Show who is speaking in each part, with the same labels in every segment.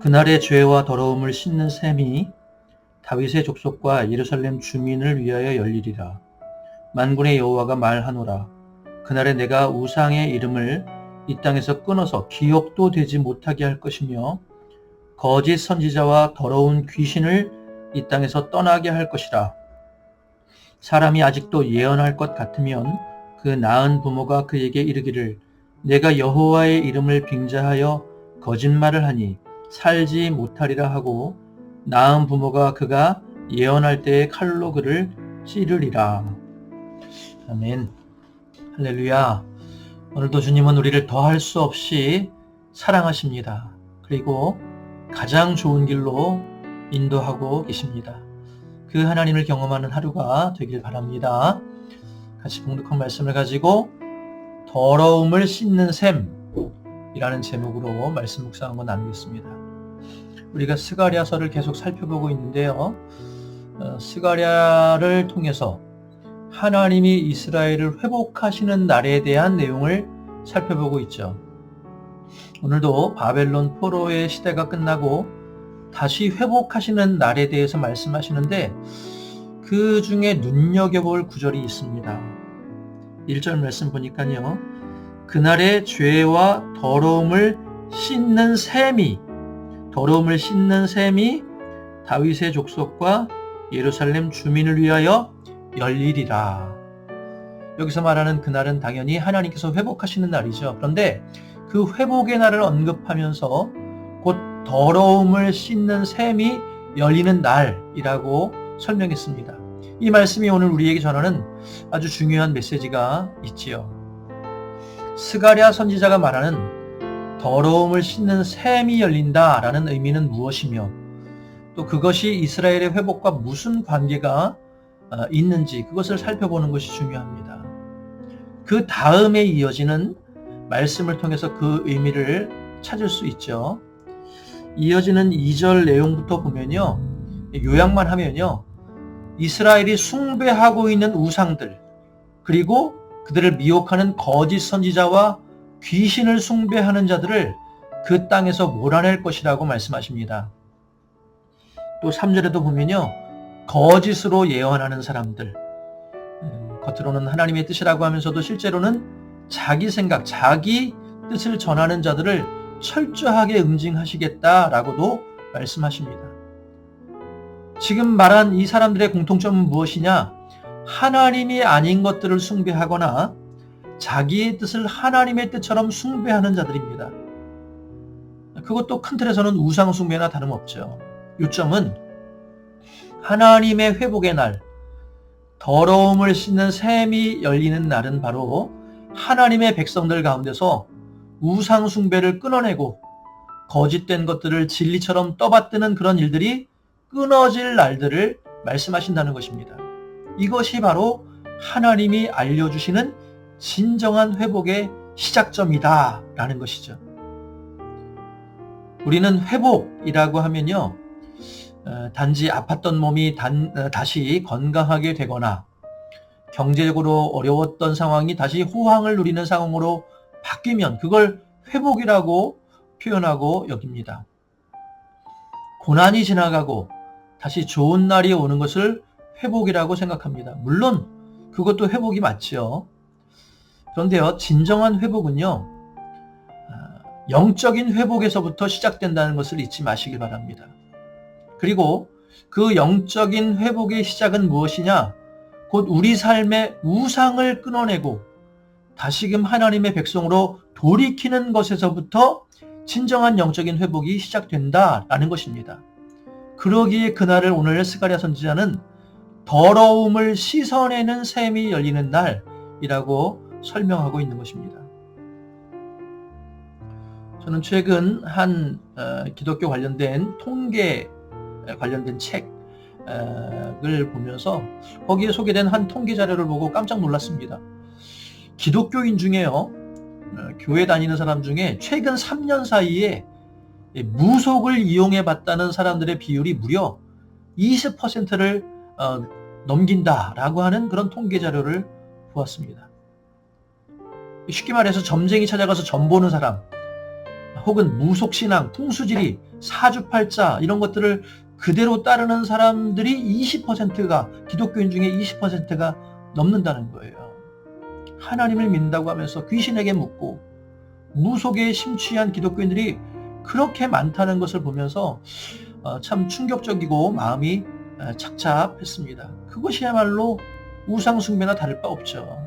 Speaker 1: 그날의 죄와 더러움을 씻는 셈이 다윗의 족속과 예루살렘 주민을 위하여 열리리라. 만군의 여호와가 말하노라. 그날에 내가 우상의 이름을 이 땅에서 끊어서 기억도 되지 못하게 할 것이며 거짓 선지자와 더러운 귀신을 이 땅에서 떠나게 할 것이라. 사람이 아직도 예언할 것 같으면 그 나은 부모가 그에게 이르기를 내가 여호와의 이름을 빙자하여 거짓말을 하니 살지 못하리라 하고 나은 부모가 그가 예언할 때에 칼로 그를 찌르리라. 아멘. 할렐루야. 오늘도 주님은 우리를 더할 수 없이 사랑하십니다. 그리고 가장 좋은 길로 인도하고 계십니다. 그 하나님을 경험하는 하루가 되길 바랍니다. 같이 봉독한 말씀을 가지고 더러움을 씻는 셈이라는 제목으로 말씀 묵상한 나누겠습니다. 우리가 스가랴서를 계속 살펴보고 있는데요. 스가랴를 통해서 하나님이 이스라엘을 회복하시는 날에 대한 내용을 살펴보고 있죠. 오늘도 바벨론 포로의 시대가 끝나고 다시 회복하시는 날에 대해서 말씀하시는데 그 중에 눈여겨볼 구절이 있습니다. 1절 말씀 보니까요. 그날의 죄와 더러움을 씻는 셈이 다윗의 족속과 예루살렘 주민을 위하여 열리리라. 여기서 말하는 그날은 당연히 하나님께서 회복하시는 날이죠. 그런데 그 회복의 날을 언급하면서 곧 더러움을 씻는 셈이 열리는 날이라고 설명했습니다. 이 말씀이 오늘 우리에게 전하는 아주 중요한 메시지가 있지요. 스가랴 선지자가 말하는 더러움을 씻는 셈이 열린다라는 의미는 무엇이며 또 그것이 이스라엘의 회복과 무슨 관계가 있는지 그것을 살펴보는 것이 중요합니다. 그 다음에 이어지는 말씀을 통해서 그 의미를 찾을 수 있죠. 이어지는 2절 내용부터 보면요. 요약만 하면요. 이스라엘이 숭배하고 있는 우상들 그리고 그들을 미혹하는 거짓 선지자와 귀신을 숭배하는 자들을 그 땅에서 몰아낼 것이라고 말씀하십니다. 또 3절에도 보면요. 거짓으로 예언하는 사람들 겉으로는 하나님의 뜻이라고 하면서도 실제로는 자기 생각, 자기 뜻을 전하는 자들을 철저하게 응징하시겠다라고도 말씀하십니다. 지금 말한 이 사람들의 공통점은 무엇이냐? 하나님이 아닌 것들을 숭배하거나 자기의 뜻을 하나님의 뜻처럼 숭배하는 자들입니다. 그것도 큰 틀에서는 우상 숭배나 다름없죠. 요점은 하나님의 회복의 날, 더러움을 씻는 셈이 열리는 날은 바로 하나님의 백성들 가운데서 우상 숭배를 끊어내고 거짓된 것들을 진리처럼 떠받드는 그런 일들이 끊어질 날들을 말씀하신다는 것입니다. 이것이 바로 하나님이 알려주시는 진정한 회복의 시작점이다 라는 것이죠. 우리는 회복이라고 하면요. 단지 아팠던 몸이 다시 건강하게 되거나 경제적으로 어려웠던 상황이 다시 호황을 누리는 상황으로 바뀌면 그걸 회복이라고 표현하고 여깁니다. 고난이 지나가고 다시 좋은 날이 오는 것을 회복이라고 생각합니다. 물론 그것도 회복이 맞지요. 그런데요, 진정한 회복은요, 영적인 회복에서부터 시작된다는 것을 잊지 마시길 바랍니다. 그리고 그 영적인 회복의 시작은 무엇이냐? 곧 우리 삶의 우상을 끊어내고 다시금 하나님의 백성으로 돌이키는 것에서부터 진정한 영적인 회복이 시작된다라는 것입니다. 그러기에 그날을 오늘 스가랴 선지자는 더러움을 씻어내는 셈이 열리는 날이라고 설명하고 있는 것입니다. 저는 최근 한 기독교 관련된 통계 관련된 책을 보면서 거기에 소개된 한 통계 자료를 보고 깜짝 놀랐습니다. 기독교인 중에요, 교회 다니는 사람 중에 최근 3년 사이에 무속을 이용해 봤다는 사람들의 비율이 무려 20%를 넘긴다라고 하는 그런 통계 자료를 보았습니다. 쉽게 말해서 점쟁이 찾아가서 점 보는 사람, 혹은 무속신앙, 풍수지리 사주팔자 이런 것들을 그대로 따르는 사람들이 20%가 기독교인 중에 20%가 넘는다는 거예요. 하나님을 믿는다고 하면서 귀신에게 묻고 무속에 심취한 기독교인들이 그렇게 많다는 것을 보면서 참 충격적이고 마음이 착잡했습니다. 그것이야말로 우상숭배나 다를 바 없죠.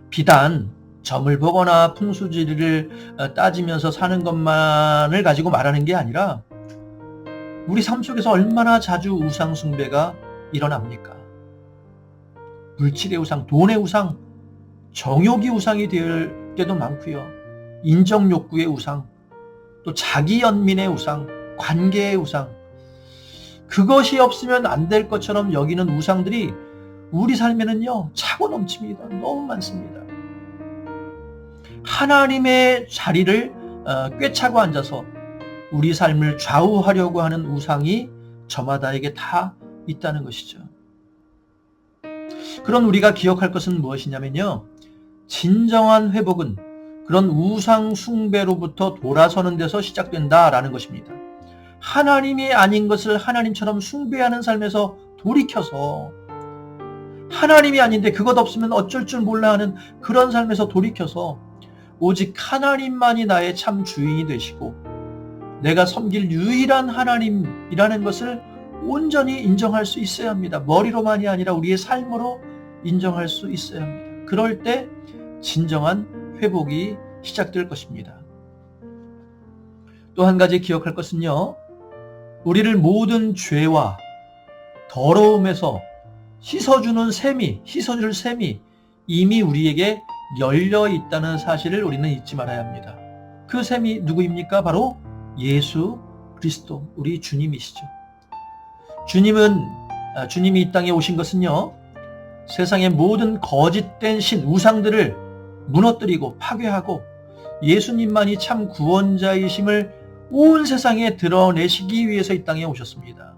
Speaker 1: 비단 점을 보거나 풍수지리를 따지면서 사는 것만을 가지고 말하는 게 아니라 우리 삶 속에서 얼마나 자주 우상숭배가 일어납니까? 물질의 우상, 돈의 우상, 정욕이 우상이 될 때도 많고요. 인정욕구의 우상, 또 자기 연민의 우상, 관계의 우상, 그것이 없으면 안 될 것처럼 여기는 우상들이 우리 삶에는요 차고 넘칩니다. 너무 많습니다. 하나님의 자리를 꿰차고 앉아서 우리 삶을 좌우하려고 하는 우상이 저마다에게 다 있다는 것이죠. 그런 우리가 기억할 것은 무엇이냐면요, 진정한 회복은 그런 우상 숭배로부터 돌아서는 데서 시작된다라는 것입니다. 하나님이 아닌 것을 하나님처럼 숭배하는 삶에서 돌이켜서, 하나님이 아닌데 그것 없으면 어쩔 줄 몰라 하는 그런 삶에서 돌이켜서 오직 하나님만이 나의 참 주인이 되시고 내가 섬길 유일한 하나님이라는 것을 온전히 인정할 수 있어야 합니다. 머리로만이 아니라 우리의 삶으로 인정할 수 있어야 합니다. 그럴 때 진정한 회복이 시작될 것입니다. 또 한 가지 기억할 것은요, 우리를 모든 죄와 더러움에서 씻어줄 셈이 이미 우리에게 열려 있다는 사실을 우리는 잊지 말아야 합니다. 그 셈이 누구입니까? 바로 예수 그리스도, 우리 주님이시죠. 주님이 이 땅에 오신 것은요, 세상의 모든 거짓된 신, 우상들을 무너뜨리고 파괴하고 예수님만이 참 구원자이심을 온 세상에 드러내시기 위해서 이 땅에 오셨습니다.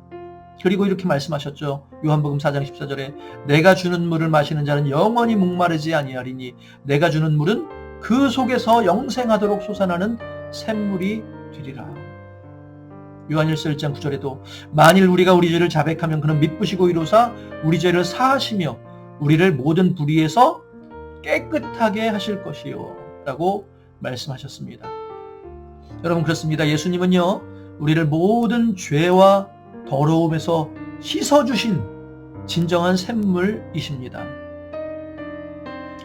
Speaker 1: 그리고 이렇게 말씀하셨죠. 요한복음 4장 14절에 내가 주는 물을 마시는 자는 영원히 목마르지 아니하리니 내가 주는 물은 그 속에서 영생하도록 솟아나는 샘물이 되리라. 요한일서 1장 9절에도 만일 우리가 우리 죄를 자백하면 그는 미쁘시고 이로사 우리 죄를 사하시며 우리를 모든 불의에서 깨끗하게 하실 것이요 라고 말씀하셨습니다. 여러분, 그렇습니다. 예수님은요, 우리를 모든 죄와 더러움에서 씻어주신 진정한 샘물이십니다.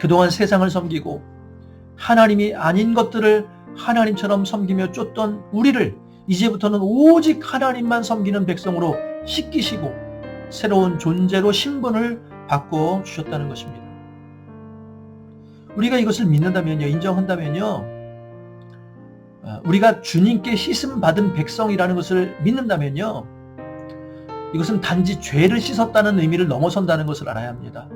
Speaker 1: 그동안 세상을 섬기고 하나님이 아닌 것들을 하나님처럼 섬기며 쫓던 우리를 이제부터는 오직 하나님만 섬기는 백성으로 씻기시고 새로운 존재로 신분을 바꿔주셨다는 것입니다. 우리가 이것을 믿는다면요, 인정한다면요, 우리가 주님께 씻음 받은 백성이라는 것을 믿는다면요, 이것은 단지 죄를 씻었다는 의미를 넘어선다는 것을 알아야 합니다.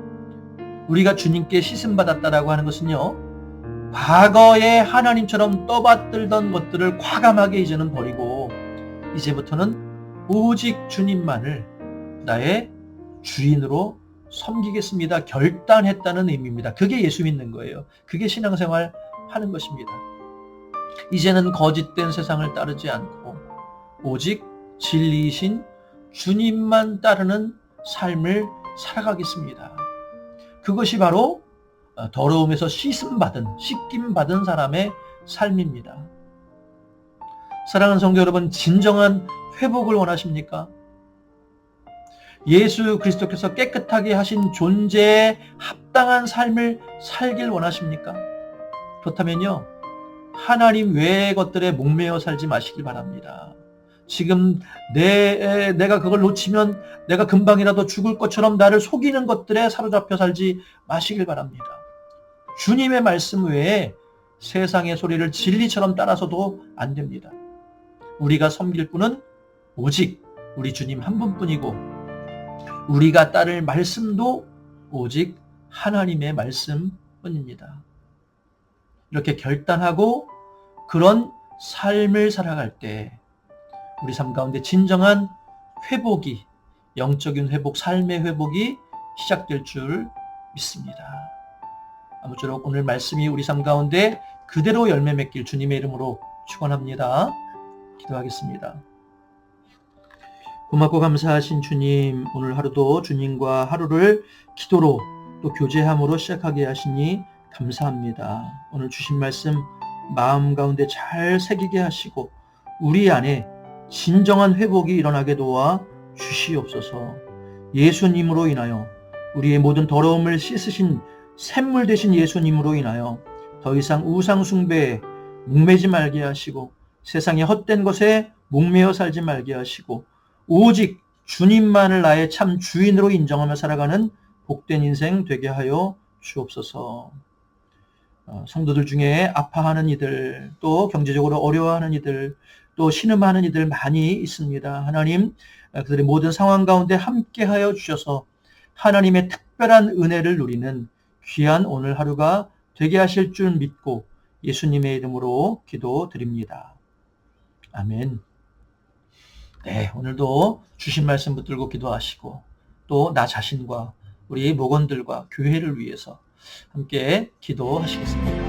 Speaker 1: 우리가 주님께 씻음 받았다라고 하는 것은요, 과거에 하나님처럼 떠받들던 것들을 과감하게 이제는 버리고 이제부터는 오직 주님만을 나의 주인으로 섬기겠습니다. 결단했다는 의미입니다. 그게 예수 믿는 거예요. 그게 신앙생활 하는 것입니다. 이제는 거짓된 세상을 따르지 않고 오직 진리이신 주님만 따르는 삶을 살아가겠습니다. 그것이 바로 더러움에서 씻김받은 사람의 삶입니다. 사랑하는 성도 여러분, 진정한 회복을 원하십니까? 예수 그리스도께서 깨끗하게 하신 존재에 합당한 삶을 살길 원하십니까? 그렇다면요, 하나님 외의 것들에 목매어 살지 마시길 바랍니다. 지금 내가 그걸 놓치면 내가 금방이라도 죽을 것처럼 나를 속이는 것들에 사로잡혀 살지 마시길 바랍니다. 주님의 말씀 외에 세상의 소리를 진리처럼 따라서도 안 됩니다. 우리가 섬길 분은 오직 우리 주님 한 분뿐이고 우리가 따를 말씀도 오직 하나님의 말씀뿐입니다. 이렇게 결단하고 그런 삶을 살아갈 때 우리 삶 가운데 진정한 회복이, 영적인 회복, 삶의 회복이 시작될 줄 믿습니다. 아무쪼록 오늘 말씀이 우리 삶 가운데 그대로 열매 맺길 주님의 이름으로 축원합니다. 기도하겠습니다. 고맙고 감사하신 주님, 오늘 하루도 주님과 하루를 기도로 또 교제함으로 시작하게 하시니 감사합니다. 오늘 주신 말씀 마음 가운데 잘 새기게 하시고 우리 안에 진정한 회복이 일어나게 도와 주시옵소서. 예수님으로 인하여 우리의 모든 더러움을 씻으신 샘물 되신 예수님으로 인하여 더 이상 우상 숭배에 목매지 말게 하시고 세상의 헛된 것에 목매어 살지 말게 하시고 오직 주님만을 나의 참 주인으로 인정하며 살아가는 복된 인생 되게 하여 주옵소서. 성도들 중에 아파하는 이들, 또 경제적으로 어려워하는 이들, 또 신음하는 이들 많이 있습니다. 하나님, 그들의 모든 상황 가운데 함께하여 주셔서 하나님의 특별한 은혜를 누리는 귀한 오늘 하루가 되게 하실 줄 믿고 예수님의 이름으로 기도드립니다. 아멘. 네, 오늘도 주신 말씀 붙들고 기도하시고 또 나 자신과 우리 목원들과 교회를 위해서 함께 기도하시겠습니다.